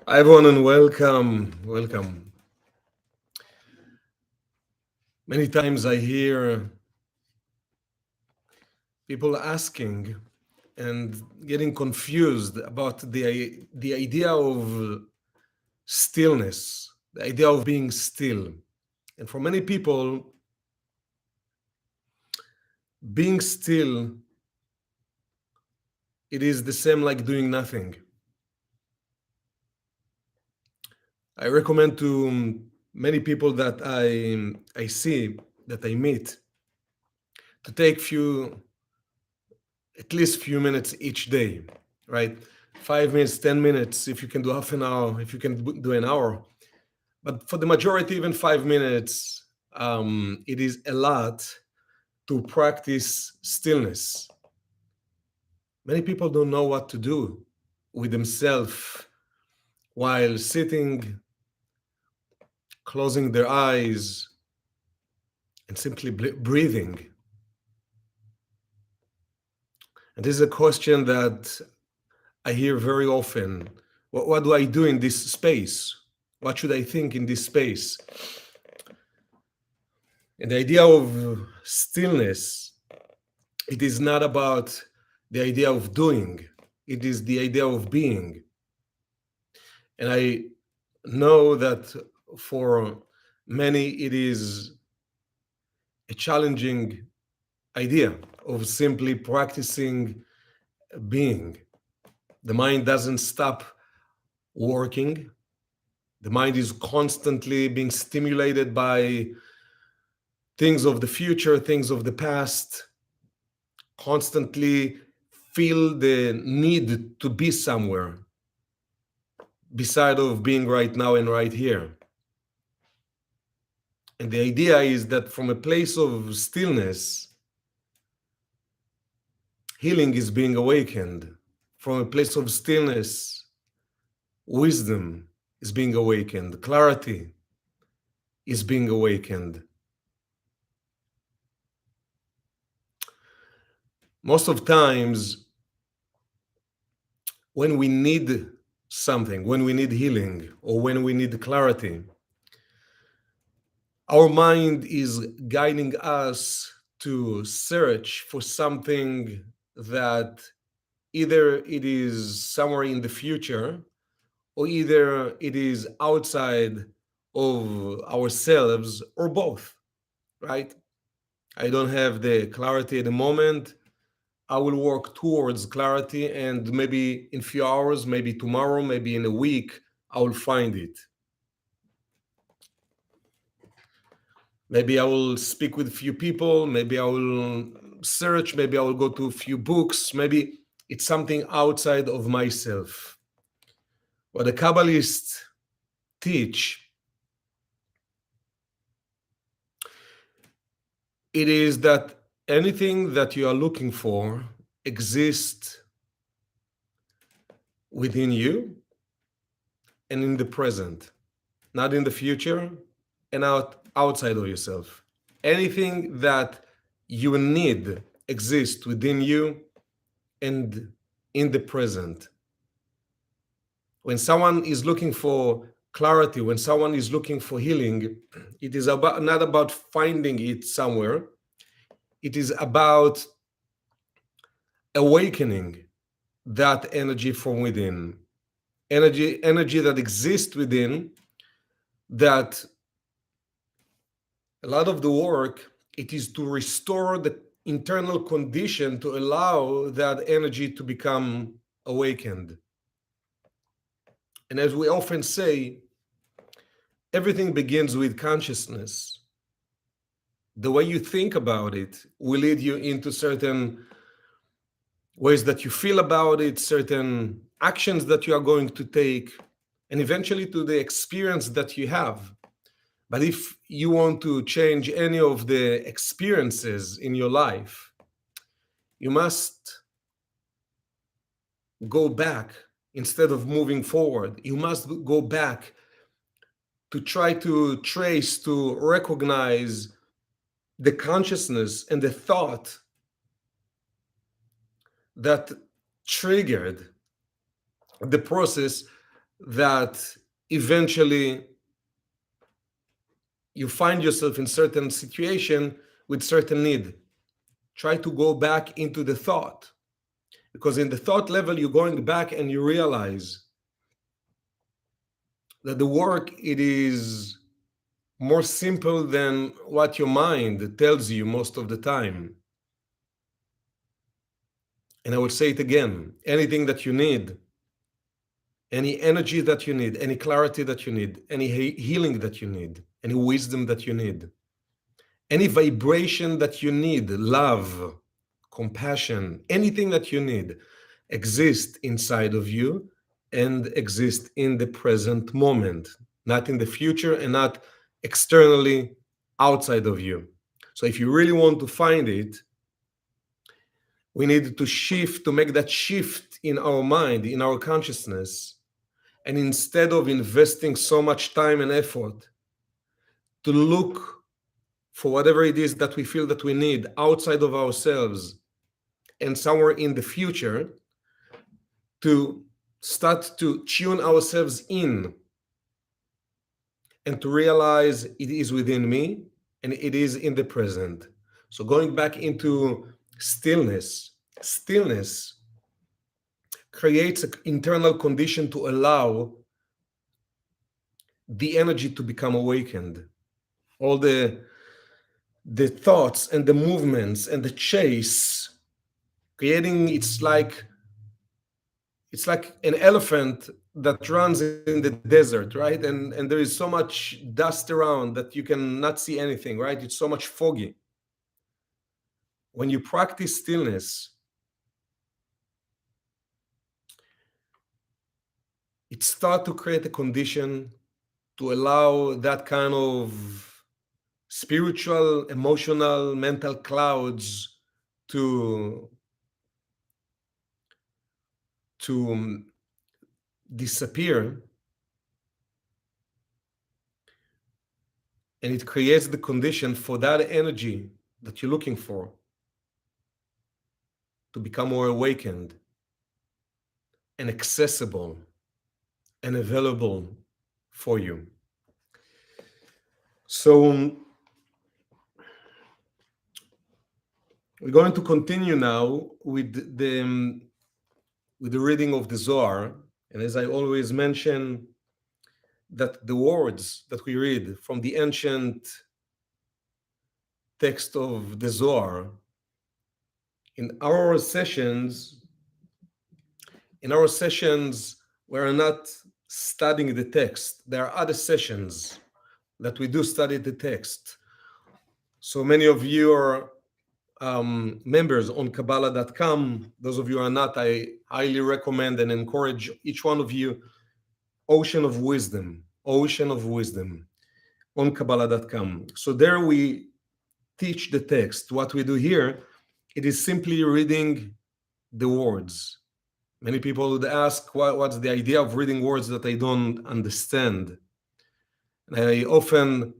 Hi everyone and welcome. Many times I hear people asking and getting confused about the idea of stillness, the idea of being still. And for many people, being still, it is the same like doing nothing. I recommend to many people that I see, that I meet, to take at least few minutes each day, right? 5 minutes, 10 minutes, if you can do half an hour, if you can do an hour. But for the majority, even 5 minutes, it is a lot to practice stillness. Many people don't know what to do with themselves while sitting, closing their eyes, and simply breathing. And this is a question that I hear very often. What do I do in this space? What should I think in this space? And the idea of stillness, it is not about the idea of doing, it is the idea of being. And I know that for many, it is a challenging idea of simply practicing being. The mind doesn't stop working. The mind is constantly being stimulated by things of the future, things of the past, constantly feel the need to be somewhere beside of being right now and right here. And the idea is that from a place of stillness, healing is being awakened. From a place of stillness, wisdom is being awakened, clarity is being awakened. Most of times, when we need something, when we need healing, or when we need clarity, our mind is guiding us to search for something that either it is somewhere in the future, or either it is outside of ourselves, or both, right? I don't have the clarity at the moment. I will work towards clarity, and maybe in a few hours, maybe tomorrow, maybe in a week, I will find it. Maybe I will speak with a few people, maybe I will search, maybe I will go to a few books, maybe it's something outside of myself. What the Kabbalists teach, it is that anything that you are looking for exists within you and in the present, not in the future and outside of yourself. Anything that you need exists within you and in the present. When someone is looking for clarity, when someone is looking for healing, it is not about finding it somewhere. It is about awakening that energy from within, energy that exists within, that a lot of the work, it is to restore the internal condition to allow that energy to become awakened. And as we often say, everything begins with consciousness. The way you think about it will lead you into certain ways that you feel about it, certain actions that you are going to take, and eventually to the experience that you have. But if you want to change any of the experiences in your life, you must go back instead of moving forward. You must go back to try to trace, to recognize the consciousness and the thought that triggered the process that eventually you find yourself in certain situation with certain need. Try to go back into the thought, because in the thought level, you're going back and you realize that the work, it is more simple than what your mind tells you most of the time. And I will say it again, anything that you need, any energy that you need, any clarity that you need, any healing that you need, any wisdom that you need, any vibration that you need, love, compassion, anything that you need exists inside of you and exists in the present moment, not in the future and not externally outside of you. So if you really want to find it, we need to shift, to make that shift in our mind, in our consciousness. And instead of investing so much time and effort to look for whatever it is that we feel that we need outside of ourselves and somewhere in the future, to start to tune ourselves in and to realize it is within me and it is in the present. So going back into stillness, stillness creates an internal condition to allow the energy to become awakened. All the thoughts and the movements and the chase, creating, it's like an elephant that runs in the desert, right? And there is so much dust around that you cannot see anything, right? It's so much foggy. When you practice stillness, it starts to create a condition to allow that kind of spiritual, emotional, mental clouds to disappear, and it creates the condition for that energy that you're looking for to become more awakened and accessible and available for you. So we're going to continue now with the reading of the Zohar. And as I always mention, that the words that we read from the ancient text of the Zohar, in our sessions, we're not studying the text. There are other sessions that we do study the text. So many of you are members on Kabbalah.com. Those of you who are not, I highly recommend and encourage each one of you, Ocean of Wisdom on Kabbalah.com. So there we teach the text. What we do here, it is simply reading the words. Many people would ask, what's the idea of reading words that I don't understand? And I often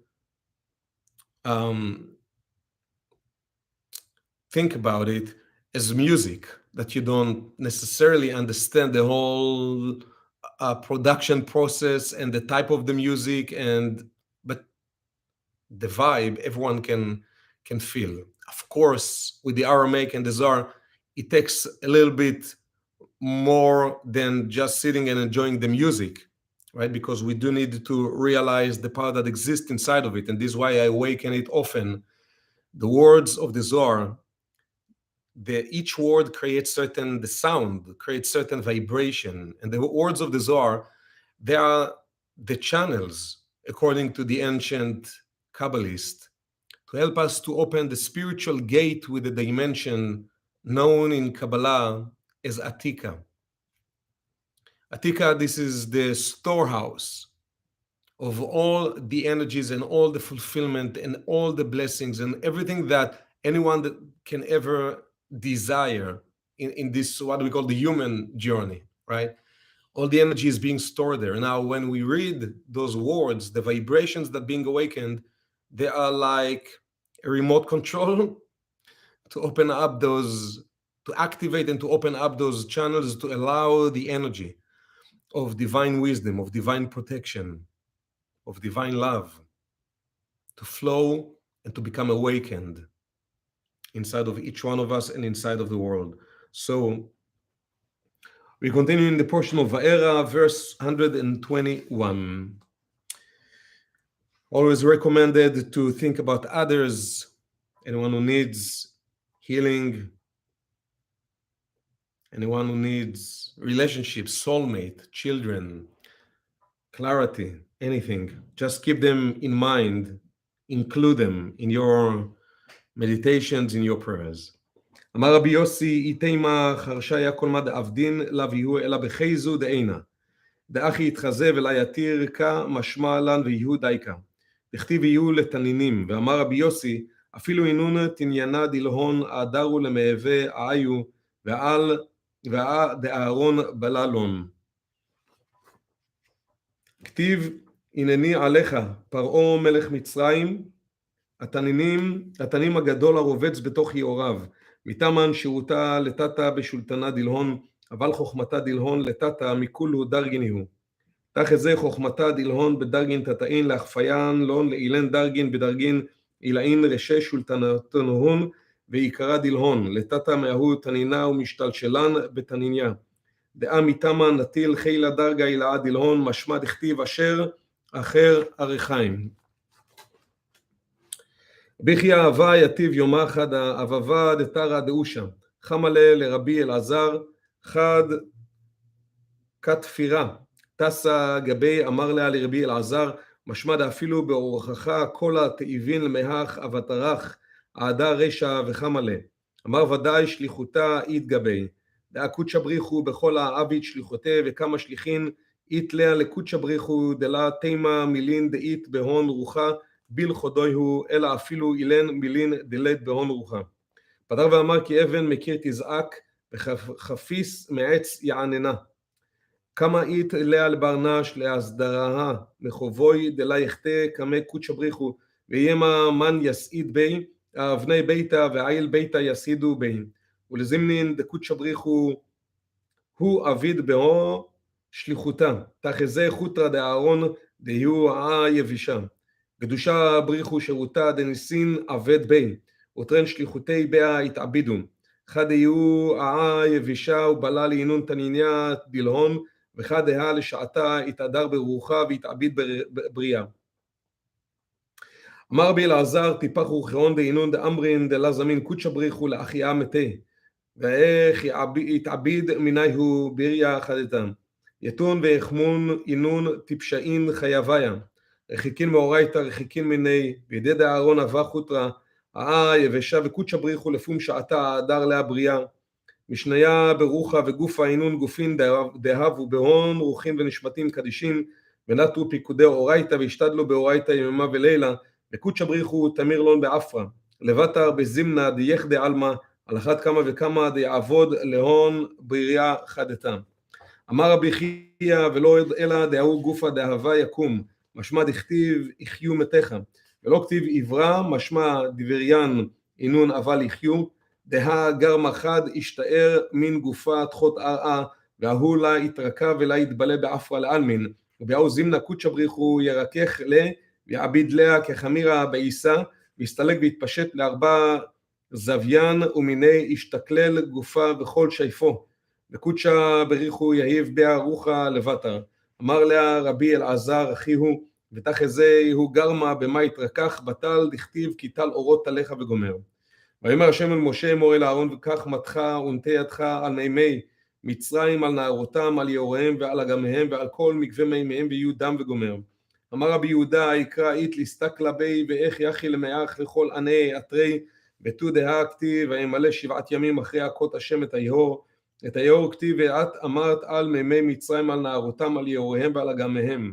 think about it as music, that you don't necessarily understand the whole production process and the type of the music, but the vibe everyone can feel. Of course, with the Aramaic and the Zohar, it takes a little bit more than just sitting and enjoying the music, right? Because we do need to realize the power that exists inside of it, and this is why I awaken it often. The words of the Zohar, each word creates the sound creates certain vibration, and the words of the Zohar, they are the channels, according to the ancient Kabbalists, to help us to open the spiritual gate with a dimension known in Kabbalah as Atika. Atika, this is the storehouse of all the energies and all the fulfillment and all the blessings and everything that anyone that can ever desire in this, what we call the human journey, right? All the energy is being stored there. Now, when we read those words, the vibrations that being awakened, they are like a remote control to open up those, to activate and to open up those channels to allow the energy of divine wisdom, of divine protection, of divine love to flow and to become awakened inside of each one of us and inside of the world. So we continue in the portion of Vaera, verse 121. Always recommended to think about others, anyone who needs healing, anyone who needs relationships, soulmate, children, clarity, anything. Just keep them in mind, include them in your meditations, in your prayers. אמר רבי יוסי, איתימה חרשיה כל מה דאבדין לה ויהו אלא בחייזו דאינה. דאחי יתחזה ולה יתיר כה משמע לן ויהו דייקה. דכתיב יהיו לתנינים. ואמר רבי יוסי, אפילו אינון תניינה דלהון האדרו למהווה האיו ועל דאהרון בללון. כתיב הנני עליך פרעה מלך מצרים, התנים הגדול הרובץ בתוך יאוריו, מתמן שירותה לטאטה בשולטנה דלהון, אבל חוכמתה דלהון לטאטה מכולו דרגיניהו. תחזה חוכמתה דלהון בדרגין תתאין להחפיין לון לאילן דרגין בדרגין אילאין רשי שולטנתנהון ויקרא דלהון לטאטה מההו תנינה ומשתלשלן בתניניה. דעה מתמה נטיל חילה דרגה אילאה דלהון משמע דכתיב אשר אחר עריכיים. בכי אהבה יטיב יום אחד אבבה דתרא דאושה חמלה לרבי אלעזר חד כתפירה טסה גבי אמר לה לרבי אלעזר משמע דאפילו באורחך כל התאיבין למהך אבטרח עדה רשע וחמלה אמר ודאי שליחותה אית גבי דאה קודשא בריחו בכל העביד שליחותה וכמה שליחין אית לאה לקודשא בריחו דלה תימה מילין דאית בהון רוחה ביל חודויהו אלא אפילו אילן מילין דלת בהון רוחה. פדר ואמר כי אבן מכיר תזעק וחפיס מעץ יעננה. כמה אית לאה לברנש להסדרה מחובוי דלה יחתה כמה קודשא בריחו וימה מן יסעיד בי אבני ביתה ועיל ביתה יסעידו בי. ולזמנין דקודשא בריחו הוא אביד בהו שליחותה תחזה חוטרא דאהרון דהיו יבישה. קדושה בריחו שירותה דניסין עבד בי וטרן שליחותי ביה התעבידו חד יהיו יבישה ובלה לעינון תניניה דלהון וחד היה לשעתה התהדר ברוחה והתעביד בריאה. אמר רבי אלעזר טיפח ורחיון דעינון דאמרין דלה זמין קודשא בריחו לאחיה מתי ואיך יתעביד מיניהו בריה חדתם יתון ויחמון עינון טיפשאין חייביה רחיקין מאורייתא רחיקין מיני וידי דאהרון אבה חוטרא יבשה וקודשא בריחו לפום שעתה הדר לה בריאה משניה ברוחה וגופה עינון גופין דהבו בהון רוחין ונשמתים קדישים ונטו פיקודי אורייתא והשתדלו באורייתא יממה ולילה וקודשא בריחו תמיר לון באפרה לבטר בזמנה דייחדה עלמא על אחת כמה וכמה דיעבוד להון בריאה חדתם. אמר רבי חייא ולא אלא דאהו גופה דהבה יקום משמע דכתיב יחיו מתיך ולא כתיב עברה משמע דבריין אינון אבל יחיו דה גרמה חד השתער מן גופה תחות ארעה והוא לה התרקה ולה יתבלה באפרה לאלמין ובאהו זמנה קודשא בריחו ירקך לה ויעביד לה כחמירה בעיסה והסתלק והתפשט לארבע זוויין ומיני השתכלל גופה בכל שייפו וקודשא בריחו יהיב ביה רוחה לבטר. אמר לה רבי אלעזר אחיהו ותחזה הוא גרמה במה התרקח בטל דכתיב כי טל אורות עליך וגומר. ויאמר השם אל משה אמור אל אהרון וכך מתך ונטה ידך על מימי מצרים על נהרותם על יאוריהם ועל אגמיהם ועל כל מקווה מימיהם ויהיו דם וגומר. אמר רבי יהודה יקרא אית להסתכלה בי ואיך יחי למאח לכל עני אתרי ותו דהה כתיב וימלא 7 ימים אחרי הכות השם את היאור את היאור כתיב ואת אמרת על מימי מצרים על נהרותם על יאוריהם ועל אגמיהם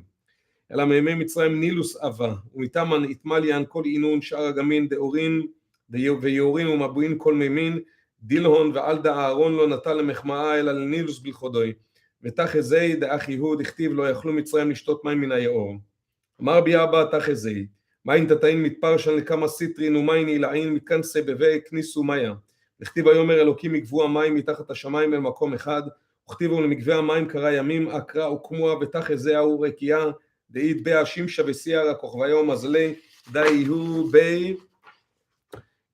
אלא מימי מצרים נילוס אבה ומתמן יתמליין כל עינון שאר אגמין דאורין ויאורין ומבוין כל מימין דילהון ועל דאהרון לא נטל למחמאה אלא לנילוס בלחודוי ותחזי דאחיהו דכתיב לא יכלו מצרים לשתות מים מן היאור. אמר רבי אבא תחזי מים תתאין מתפרשן לכמה סיטרין ומים אילעין מתכנסי בבי כניסו מיה דכתיב ויאמר אלוקים יגבו המים מתחת השמיים אל מקום אחד וכתיבו למקווה המים קרא ימים אקרא וקמוה ותחזה ההוא רקיעה דאית בה שימשה וסיירה כוכביו מזלי דאיהו בי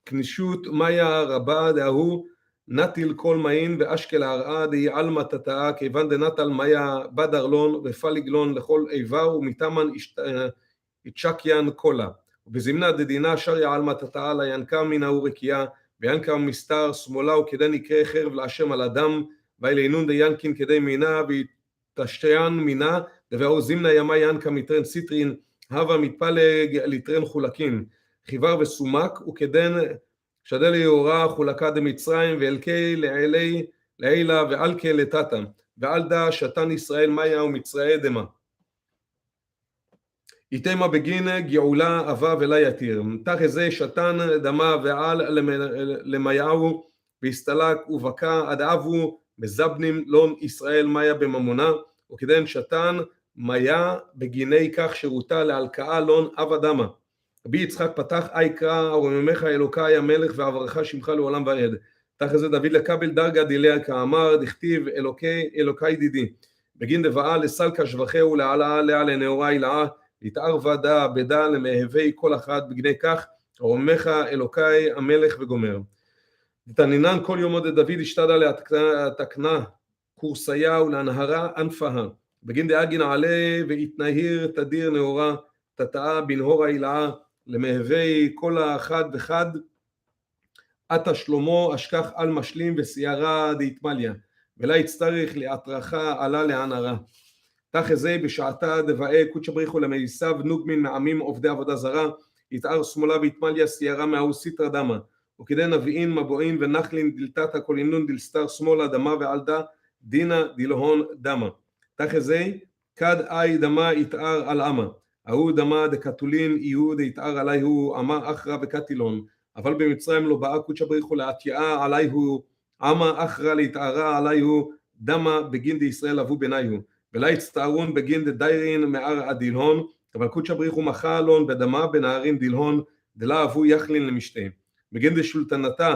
כנישות מיה רבה דאהו נטיל כל מעין ואשקל הרעה דהי עלמא תתאה כיוון דנטל מיה בדרלון ופליגלון לכל איבר ומתמן יתשקיין קולה ובזמנה דדינה שריה עלמא תתאה לינקה מן ההוא רקיעה וינקה מסתר שמאלה וכדי נקרא חרב להשם על אדם ואילינון דיינקין כדי מינה ויתשתיין מינה דברו זמנה ימה ינקה מטרן סיטרין הווה מתפלג ליטרן חולקין חיבר וסומק וכדן שדל יאורה חולקה דמצרים ואלקי לעילה ואלקי לטאטה ועלדה שתן ישראל מיה ומצראי דמה איתמה בגין גאולה אבה ולה יתיר תחזה שתן דמה ועל למייהו והסתלק ובקע עד אבו מזבנים לון ישראל מיה בממונה וכדן שתן מיה בגיני כך שירותה להלקאה לון אבה דמה רבי יצחק פתח איקרא ארוממך אלוקי המלך ועברך שמך לעולם ועד תחזה דוד לקבל דרגה דיליה כאמר דכתיב אלוקי דידי בגין דבעה לסלקה שבחהו לעלה לאה לנאורה הילאה להתער ודה בדה למהבי כל אחד בגני כך ארוממך אלוקי המלך וגומר דתנינן כל יום עוד דוד השתדה להתקנה קורסיה ולהנהרה אנפהה בגין דאגין עלה והתנהיר תדיר נאורה תתאה בנהור הילאה למהבי כל האחד וחד עתה שלמה אשכח על משלים וסיירה דהתמליה ולה יצטריך להתרחה עלה להנהרה תחזה בשעתה דבאי קודש בריחו למייסב נוגמין מעמים עובדי עבודה זרה יתאר שמאלה והתמליה סיירה מהאו סיטרה דמה וכדי נביאים מבואים ונחלין דלתתה קולינון דלסתר שמאלה דמה ועלדה דינה דלהון דמה תחזה כד אי דמה יתאר על אמה ההוא דמה דקתולין יהוא דהתאר עליהו אמה אחרא וקטילון אבל במצרים לא באה קודש בריחו להתייעה עליהו אמה אחרא להתארה עליהו דמה בגין דישראל אבו בניהו ולה יצטערון בגין דדיירין מער הדילהון אבל קודש בריחו מחה אלון בדמה בנהרין דילהון דלה אבו יחלין למשתה בגין דשולטנתה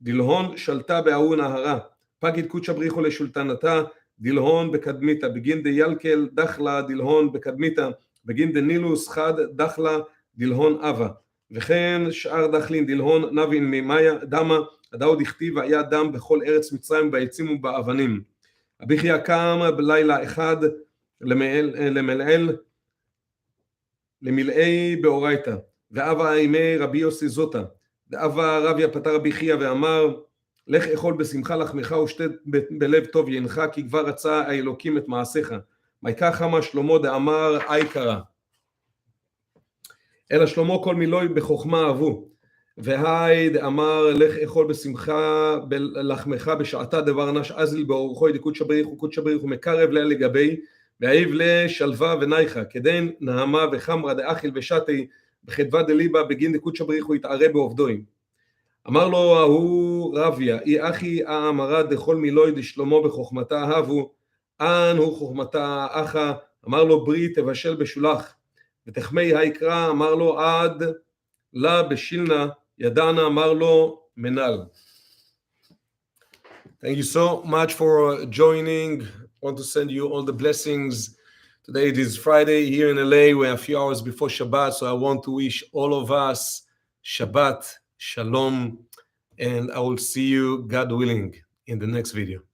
דילהון שלטה בהוא נהרה פגיד קודש בריחו לשולטנתה דילהון בקדמיתה בגין דיילקל דחלה דילהון בקדמיתה בגין דנילוס חד דחלה דילהון אבה וכן שאר דחלין דילהון נבין ממאיה דמה הדאו דכתיב היה דם בכל ארץ מצרים בעצים ובאבנים אביחיה קם בלילה אחד למלאי באורייתא ואבה אימי רבי יוסי זוטה ואבה רביה פטר אביחיה ואמר לך אכול בשמחה לחמך ושתה בלב טוב ינך כי כבר רצה האלוקים את מעשיך ויקח חמה שלמה דאמר איקרא אלא שלמה כל מילוי בחוכמה אהבו והי דאמר לך אכול בשמחה לחמך בשעתה דבר נש אזיל באורחו דקודש בריחו קודש בריחו מקרב לה לגבי והאיב לשלווה ונייחה כדין נעמה וחמרה דאכיל ושתי בחדווה דליבה בגין דקודש בריחו יתערה בעובדוי אמר לו ההוא רביה אי אחי אמרה דכל מילוי דשלמה בחוכמתה אהבו אן הוא חוכמתה אחא אמר לו ברית תבשל בשולח ותחמי היקרא אמר לו עד לה בשילנה ידענה אמר לו מנל. Thank you so much for joining. I want to send you all the blessings. Today it is Friday here in LA. We're a few hours before Shabbat, so I want to wish all of us Shabbat, Shalom, and I will see you, God willing, in the next video.